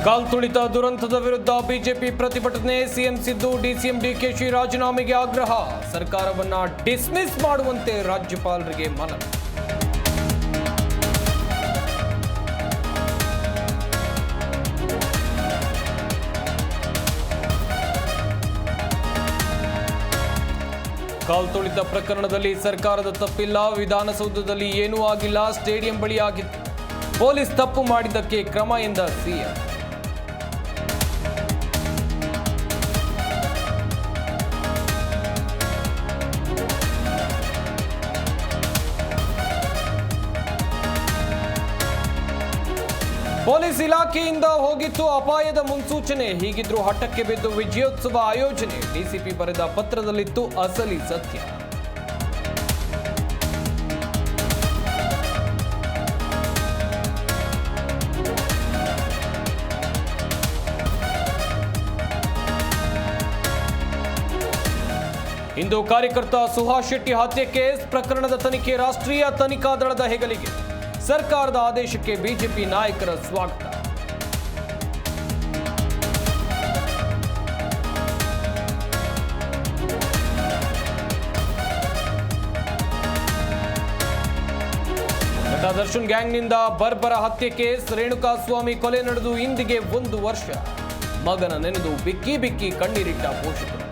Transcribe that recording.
ಕಾಲ್ತುಳಿತ ದುರಂತದ ವಿರುದ್ಧ ಬಿಜೆಪಿ ಪ್ರತಿಭಟನೆ. ಸಿಎಂ ಸಿದ್ದು, ಡಿಸಿಎಂ ಡಿಕೆಶಿ ರಾಜೀನಾಮೆಗೆ ಆಗ್ರಹ. ಸರ್ಕಾರವನ್ನ ಡಿಸ್ಮಿಸ್ ಮಾಡುವಂತೆ ರಾಜ್ಯಪಾಲರಿಗೆ ಮನವಿ. ಕಾಲ್ತುಳಿತ ಪ್ರಕರಣದಲ್ಲಿ ಸರ್ಕಾರದ ತಪ್ಪಿಲ್ಲ. ವಿಧಾನಸೌಧದಲ್ಲಿ ಏನೂ ಆಗಿಲ್ಲ, ಸ್ಟೇಡಿಯಂ ಬಳಿ ಆಗಿತ್ತು. ಪೊಲೀಸ್ ತಪ್ಪು ಮಾಡಿದ್ದಕ್ಕೆ ಕ್ರಮ ಎಂದ ಸಿಎಂ. ಪೊಲೀಸ್ ಇಲಾಖೆಯಿಂದ ಹೋಗಿತ್ತು ಅಪಾಯದ ಮುನ್ಸೂಚನೆ. ಹೀಗಿದ್ರೂ ಹಠಕ್ಕೆ ಬಿದ್ದು ವಿಜಯೋತ್ಸವ ಆಯೋಜನೆ. ಡಿಸಿಪಿ ಬರೆದ ಪತ್ರದಲ್ಲಿತ್ತು ಅಸಲಿ ಸತ್ಯ. ಇಂದು ಕಾರ್ಯಕರ್ತ ಸುಹಾಸ್ ಶೆಟ್ಟಿ ಹತ್ಯೆ ಕೇಸ್ ಪ್ರಕರಣದ ತನಿಖೆ ರಾಷ್ಟ್ರೀಯ ತನಿಖಾ ದಳದ ಹೆಗಲಿಗೆ. ಸರ್ಕಾರದ ಆದೇಶಕ್ಕೆ ಬಿಜೆಪಿ ನಾಯಕರ ಸ್ವಾಗತ. ನಟ ದರ್ಶನ್ ಗ್ಯಾಂಗ್ನಿಂದ ಬರ್ಬರ ಹತ್ಯೆ ಕೇಸ್. ರೇಣುಕಾಸ್ವಾಮಿ ಕೊಲೆ ನಡೆದು ಇಂದಿಗೆ 1 ವರ್ಷ. ಮಗನ ನೆನೆದು ಬಿಕ್ಕಿ ಬಿಕ್ಕಿ ಕಣ್ಣೀರಿಟ್ಟ ಪೋಷಕರು.